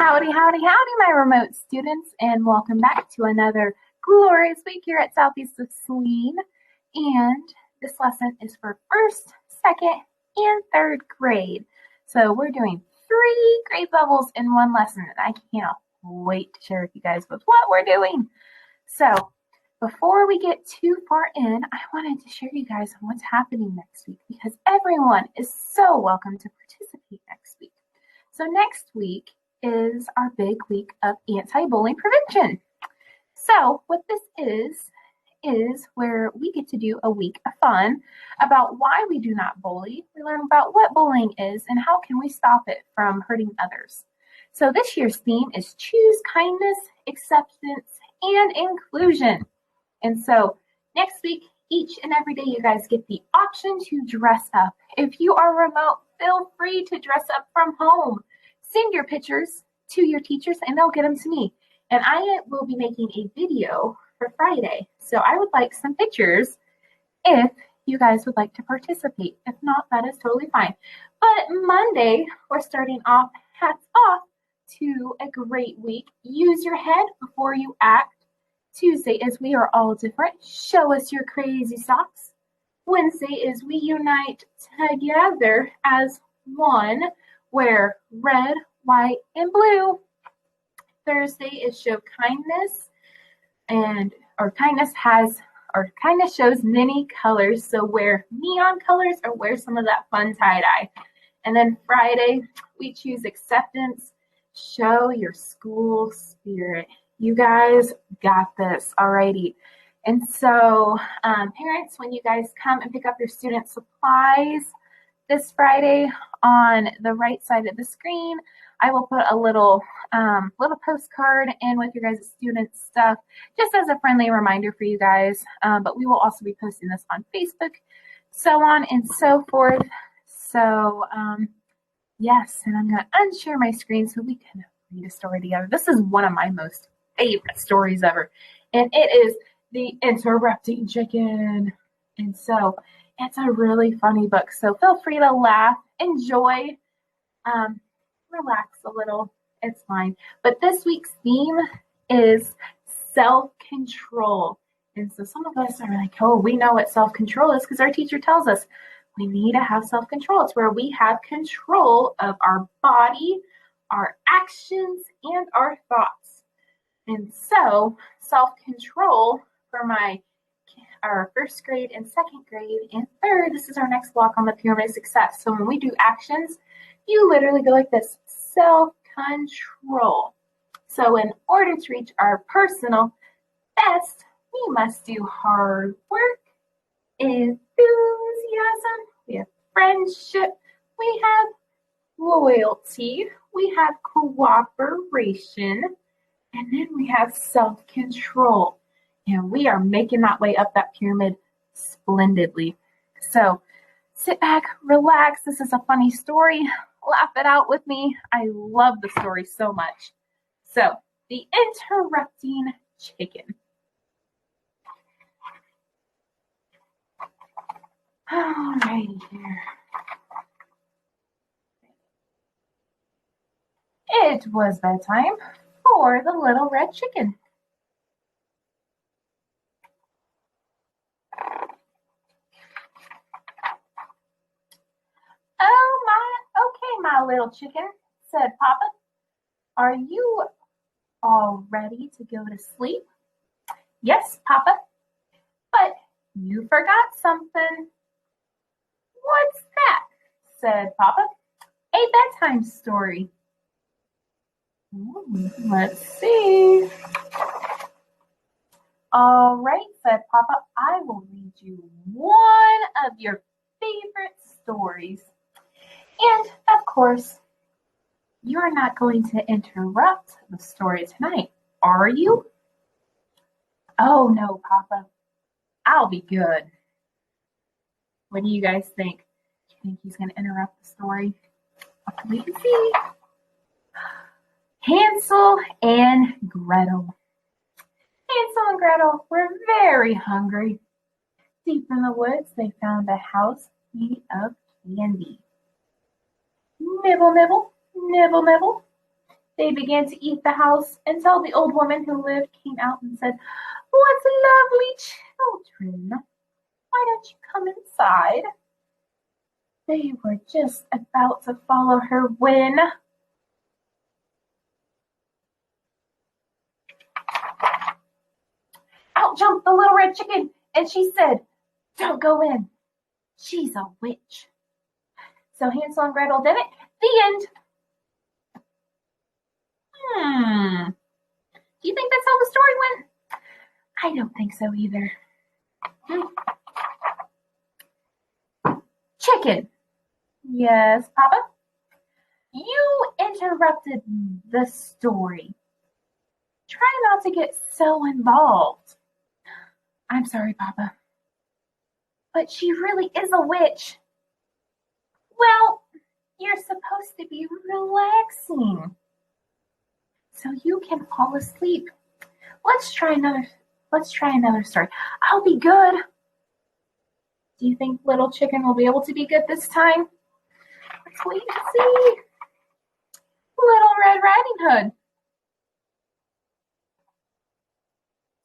Howdy, howdy, howdy, my remote students, and welcome back to another glorious week here at Southeast of Saline. And this lesson is for 1st, 2nd, and 3rd grade. So we're doing 3 grade levels in one lesson, and I can't wait to share with you guys with what we're doing. So before we get too far in, I wanted to share you guys on what's happening next week because everyone is so welcome to participate next week. So next week is our big week of anti-bullying prevention. So what this is where we get to do a week of fun about why we do not bully. We learn about what bullying is and how can we stop it from hurting others. So this year's theme is choose kindness, acceptance, and inclusion. And so next week, each and every day, you guys get the option to dress up. If you are remote, feel free to dress up from home. Send your pictures to your teachers and they'll get them to me. And I will be making a video for Friday. So I would like some pictures if you guys would like to participate. If not, that is totally fine. But Monday, we're starting off, hats off to a great week. Use your head before you act. Tuesday is we are all different. Show us your crazy socks. Wednesday is we unite together as one. Wear red, white, and blue. Thursday is show kindness, kindness shows many colors. So wear neon colors or wear some of that fun tie-dye. And then Friday, we choose acceptance. Show your school spirit. You guys got this, alrighty. And so parents, when you guys come and pick up your student supplies this Friday, on the right side of the screen, I will put a little postcard in with your guys' student stuff, just as a friendly reminder for you guys. But we will also be posting this on Facebook, so on and so forth. So yes, and I'm going to unshare my screen so we can read a story together. This is one of my most favorite stories ever, and it is The Interrupting Chicken. And so it's a really funny book, so feel free to laugh, enjoy, relax a little. It's fine. But this week's theme is self-control. And so some of us are like, oh, we know what self-control is because our teacher tells us we need to have self-control. It's where we have control of our body, our actions, and our thoughts. And so self-control for our 1st grade and 2nd grade and 3rd, this is our next block on the pyramid of success. So when we do actions, you literally go like this, self-control. So in order to reach our personal best, we must do hard work, enthusiasm, we have friendship, we have loyalty, we have cooperation, and then we have self-control. And we are making that way up that pyramid splendidly. So sit back, relax. This is a funny story. Laugh it out with me. I love the story so much. So, The Interrupting Chicken. Alrighty here. It was bedtime for the little red chicken. My little chicken, said Papa. Are you all ready to go to sleep? Yes, Papa. But you forgot something. What's that? Said Papa. A bedtime story. Let's see. All right, said Papa. I will read you one of your favorite stories. And, of course, you're not going to interrupt the story tonight, are you? Oh, no, Papa. I'll be good. What do you guys think? Do you think he's going to interrupt the story? We can see. Hansel and Gretel. Hansel and Gretel were very hungry. Deep in the woods, they found a house made of candy. Nibble, nibble, nibble, nibble. They began to eat the house until the old woman who lived came out and said, "What lovely children! Why don't you come inside?" They were just about to follow her when out jumped the little red chicken, and she said, "Don't go in. She's a witch." So Hansel and Gretel did it. The end. Do you think that's how the story went? I don't think so either. Chicken. Yes, Papa? You interrupted the story. Try not to get so involved. I'm sorry, Papa. But she really is a witch. Well, you're supposed to be relaxing so you can fall asleep. Let's try another story. I'll be good. Do you think little chicken will be able to be good this time? Let's wait and see. Little Red Riding Hood.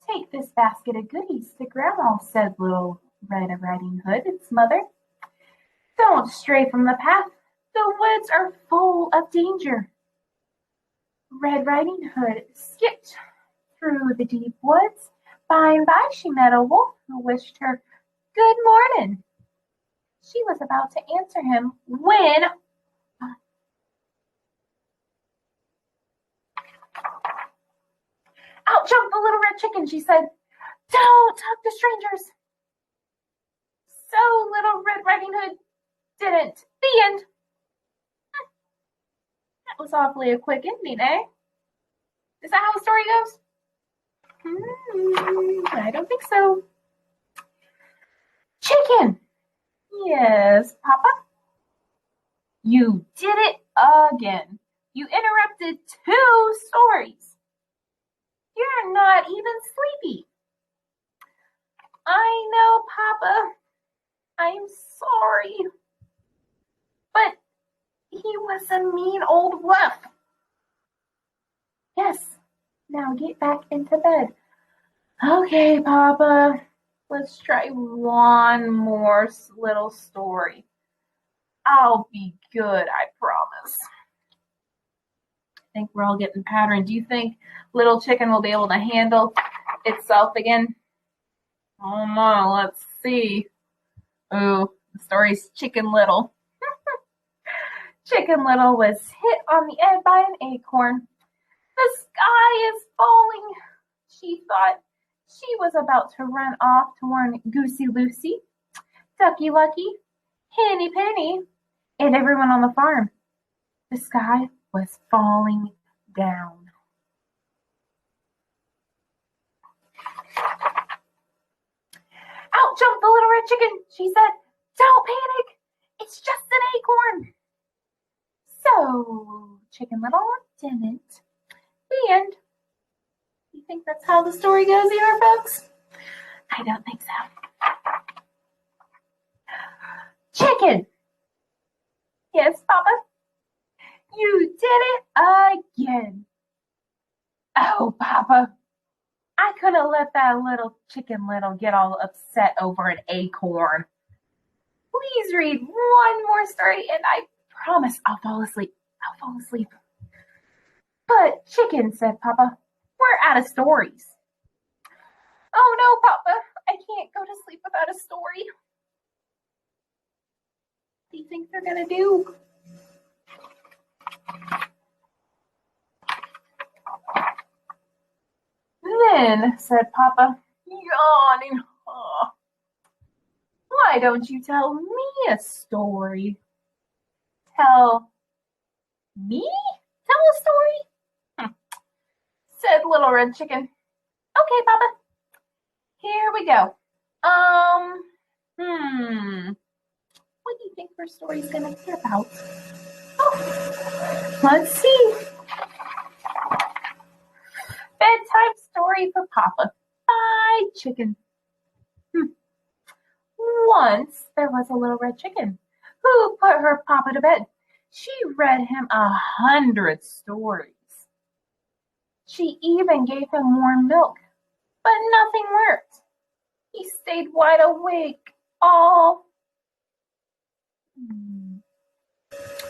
"Take this basket of goodies to Grandma," said Little Red Riding Hood, its mother. "Don't stray from the path. The woods are full of danger." Red Riding Hood skipped through the deep woods. By and by she met a wolf who wished her good morning. She was about to answer him when out jumped the little red chicken. She said, "Don't talk to strangers." So Little Red Riding Hood didn't. The end. That was awfully a quick ending, eh? Is that how the story goes? I don't think so. Chicken. Yes, Papa? You did it again. You interrupted 2 stories. You're not even sleepy. I know, Papa. I'm sorry. But he was a mean old wolf. Yes, now get back into bed. Okay, Papa. Let's try one more little story. I'll be good, I promise. I think we're all getting patterned. Do you think little chicken will be able to handle itself again? Oh no, let's see. Ooh, the story's Chicken Little. Chicken Little was hit on the head by an acorn. "The sky is falling," she thought. She was about to run off to warn Goosey Lucy, Ducky Lucky, Henny Penny, and everyone on the farm. The sky was falling down. Out jumped the little red chicken. She said, "Don't panic. It's just an acorn." So Chicken Little didn't. The end. You think that's how the story goes here, folks? I don't think so. Chicken. Yes, Papa? You did it again. Oh, Papa. I couldn't let that little Chicken Little get all upset over an acorn. Please read one more story and I promise I'll fall asleep. I'll fall asleep. But Chicken, said Papa, we're out of stories. Oh no, Papa, I can't go to sleep without a story. What do you think they're gonna do? Then, said Papa, yawning, why don't you tell me a story? Tell me? Tell a story? Said Little Red Chicken. Okay, Papa. Here we go. What do you think our story's gonna be about? Oh, let's see. Bedtime story for Papa by Chicken. Once there was a little red chicken who put her Papa to bed. She read him 100 stories. She even gave him warm milk, but nothing worked. He stayed wide awake all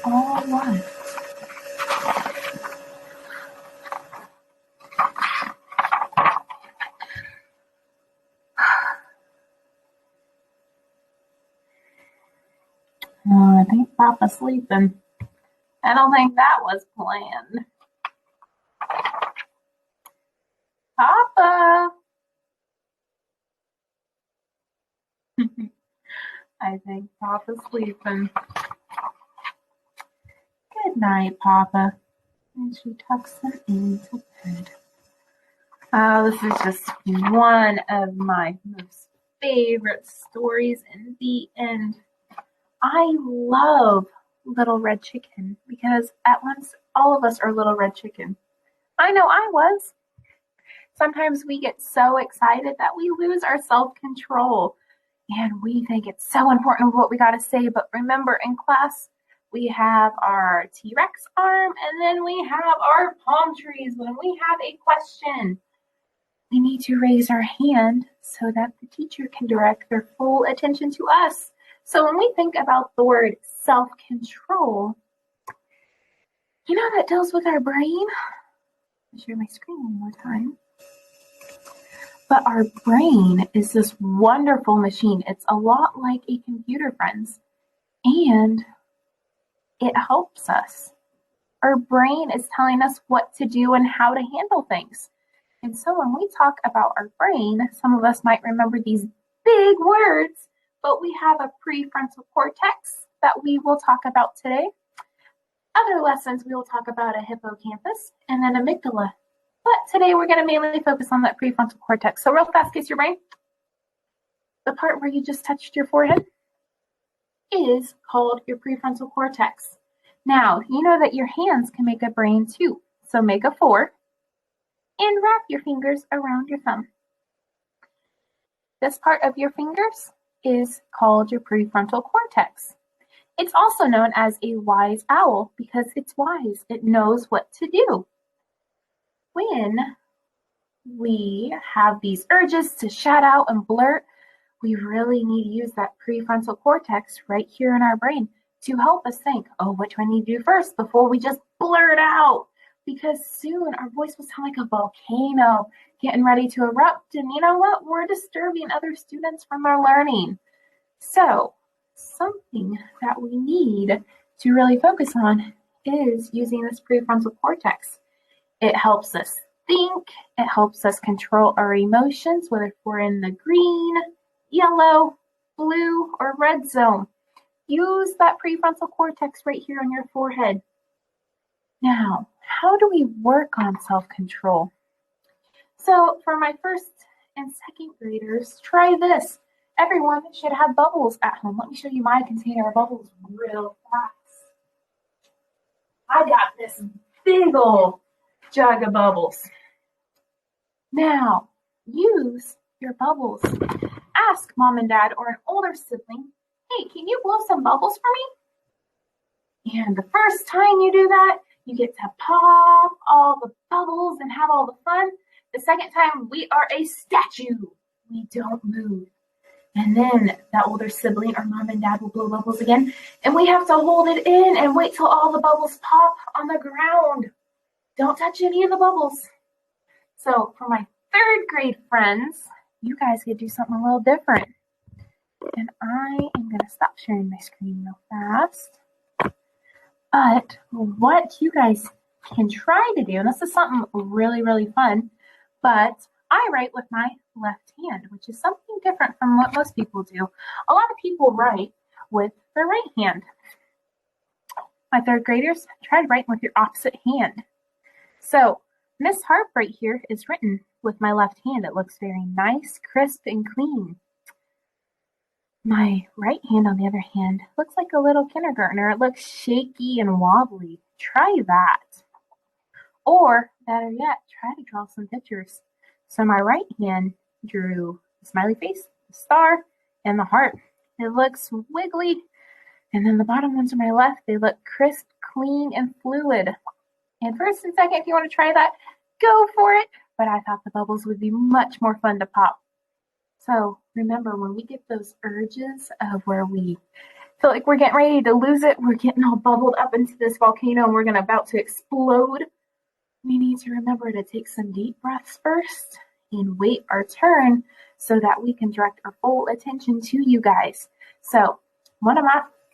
what? Oh, I think Papa's sleeping. I don't think that was planned. Papa! I think Papa's sleeping. Good night, Papa. And she tucks him into bed. Oh, this is just one of my most favorite stories in the end. I love Little Red Chicken because at once all of us are Little Red Chicken. I know I was. Sometimes we get so excited that we lose our self-control and we think it's so important what we got to say. But remember, in class, we have our T-Rex arm and then we have our palm trees. When we have a question, we need to raise our hand so that the teacher can direct their full attention to us. So when we think about the word self-control, you know that deals with our brain. I'll share my screen one more time. But our brain is this wonderful machine. It's a lot like a computer, friends, and it helps us. Our brain is telling us what to do and how to handle things. And so when we talk about our brain, some of us might remember these big words, but we have a prefrontal cortex that we will talk about today. Other lessons, we will talk about a hippocampus and then amygdala. But today we're going to mainly focus on that prefrontal cortex. So real fast, kiss your brain. The part where you just touched your forehead is called your prefrontal cortex. Now, you know that your hands can make a brain too. So make a 4 and wrap your fingers around your thumb. This part of your fingers is called your prefrontal cortex. It's also known as a wise owl because it's wise. It knows what to do. When we have these urges to shout out and blurt, we really need to use that prefrontal cortex right here in our brain to help us think, oh, what do I need to do first before we just blurt out? Because soon our voice will sound like a volcano getting ready to erupt. And you know what? We're disturbing other students from their learning. So something that we need to really focus on is using this prefrontal cortex. It helps us think. It helps us control our emotions, whether we're in the green, yellow, blue, or red zone. Use that prefrontal cortex right here on your forehead. Now, how do we work on self-control? So for my 1st and 2nd graders, try this. Everyone should have bubbles at home. Let me show you my container of bubbles real fast. I got this big old jug of bubbles. Now, use your bubbles. Ask mom and dad or an older sibling, hey, can you blow some bubbles for me? And the first time you do that, you get to pop all the bubbles and have all the fun. The second time, we are a statue. We don't move. And then that older sibling or mom and dad will blow bubbles again. And we have to hold it in and wait till all the bubbles pop on the ground. Don't touch any of the bubbles. So for my 3rd grade friends, you guys could do something a little different. And I am going to stop sharing my screen real fast. But what you guys can try to do, and this is something really, really fun, but I write with my left hand, which is something different from what most people do. A lot of people write with their right hand. My 3rd graders, try writing with your opposite hand. So Miss Harp right here is written with my left hand. It looks very nice, crisp, and clean. My right hand, on the other hand, looks like a little kindergartner. It looks shaky and wobbly. Try that. Or, better yet, try to draw some pictures. So my right hand drew the smiley face, the star, and the heart. It looks wiggly. And then the bottom ones on my left, they look crisp, clean, and fluid. And 1st and 2nd, if you want to try that, go for it, but I thought the bubbles would be much more fun to pop. So remember, when we get those urges of where we feel like we're getting ready to lose it, we're getting all bubbled up into this volcano and we're about to explode, we need to remember to take some deep breaths first and wait our turn so that we can direct our full attention to you guys. So one of my